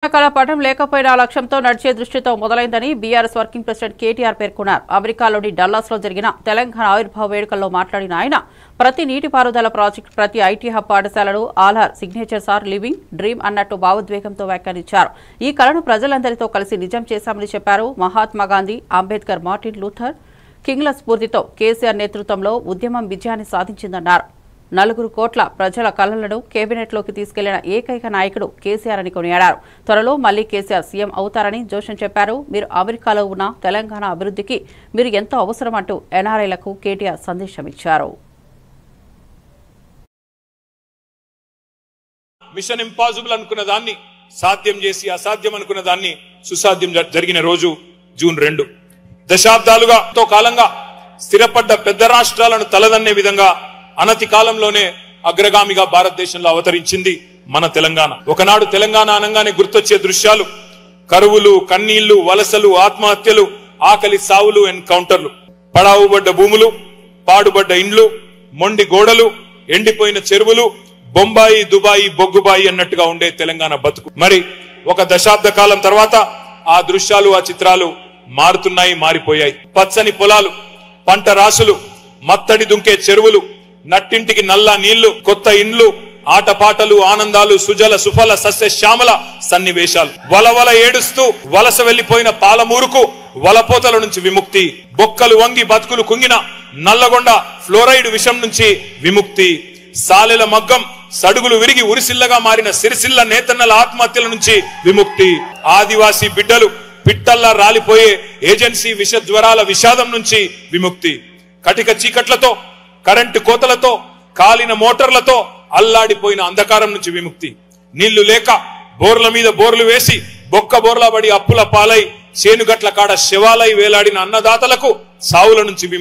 పటం లేకపోయినా లక్ష్యంతో నడిచే దృష్టితో మొదలైందని బీఆర్ఎస్ వర్కింగ్ ప్రెసిడెంట్ కేటీఆర్ పేర్కొన్నారు. అమెరికాలోని డల్లాస్లో జరిగిన తెలంగాణ ఆవిర్భావ వేడుకల్లో మాట్లాడిన ఆయన ప్రతి నీటిపారుదల ప్రాజెక్టు, ప్రతి ఐటీ హబ్ పాఠశాలలు ఆల్ఆర్ సిగ్నేచర్స్ ఆర్ లివింగ్ డ్రీమ్ అన్నట్టు భావోద్వేగంతో వ్యాఖ్యానించారు. ఈ కళను ప్రజలందరితో కలిసి నిజం చేశామని చెప్పారు. మహాత్మా గాంధీ, అంబేద్కర్, మార్టిన్ లూథర్ కింగ్ల స్ఫూర్తితో కేసీఆర్ నేతృత్వంలో ఉద్యమం విజయాన్ని సాధించిందన్నారు. 4 కోట్ల ప్రజల కలలను కేబినెట్లోకి తీసుకెళ్లిన ఏకైక నాయకుడు కేసీఆర్ అని కొనియాడారు. త్వరలో మళ్లీ కేసీఆర్ సీఎం అవుతారని జోషన్ చెప్పారు. మీరు అమెరికాలో ఉన్న తెలంగాణ అభివృద్ధికి మీరు ఎంతో అవసరం అంటూ ఎన్ఆర్ఐలకు కేటీఆర్ సందేశం ఇచ్చారు. మిషన్ ఇంపాసిబుల్ అనుకున్న దాన్ని సాధ్యం చేసి అసాధ్యం అనుకున్న దాన్ని సుసాధ్యం జరిగిన రోజు జూన్ 2. దశాబ్దాలుగా కాలంగా స్థిరపడ్డ పెద్ద రాష్ట్రాలను తలదన్నే విధంగా అనతి కాలంలోనే అగ్రగామిగా భారతదేశంలో అవతరించింది మన తెలంగాణ. ఒకనాడు తెలంగాణ అనగానే గుర్తొచ్చే దృశ్యాలు కరువులు, కన్నీళ్లు, వలసలు, ఆత్మహత్యలు, ఆకలి సావులు, ఎన్కౌంటర్లు, పడావుబడ్డ భూములు, పాడుబడ్డ ఇండ్లు, మొండి గోడలు, ఎండిపోయిన చెరువులు, బొంబాయి, దుబాయి, బొగ్గుబాయి అన్నట్టుగా ఉండే తెలంగాణ బతుకు. మరి ఒక దశాబ్ద కాలం తర్వాత ఆ దృశ్యాలు, ఆ చిత్రాలు మారుతున్నాయి, మారిపోయాయి. పచ్చని పొలాలు, పంట రాసులు, మత్తడి దుంకే చెరువులు, నట్టింటికి నల్ల నీళ్లు, కొత్త ఇండ్లు, ఆటపాటలు, ఆనందాలు, సుజల సుఫల సస్య శ్యామల సన్నివేశాలు. వలవల ఏడుస్తూ వలస వెళ్లిపోయిన పాలమూరుకు వలపోతల నుంచి విముక్తి. బొక్కలు వంగి బతుకులు కుంగిన నల్లగొండ ఫ్లోరైడ్ విషం నుంచి విముక్తి. సాలెల మగ్గం సడుగులు విరిగి ఉరిసిల్లగా మారిన సిరిసిల్ల నేతన్నల ఆత్మహత్యల నుంచి విముక్తి. ఆదివాసీ బిడ్డలు పిట్టల్లా రాలిపోయే ఏజెన్సీ విష జ్వరాల విషాదం నుంచి విముక్తి. కటిక చీకట్లతో, కరెంటు కోతలతో, కాలిన మోటార్లతో అల్లాడిపోయిన అంధకారం నుంచి విముక్తి. నీళ్లు లేక బోర్ల మీద బోర్లు వేసి బొక్క బోర్ల పడి అప్పుల పాలై చేనుగట్ల కాడ శవాలై వేలాడిన అన్నదాతలకు సావుల నుంచి విముక్తి.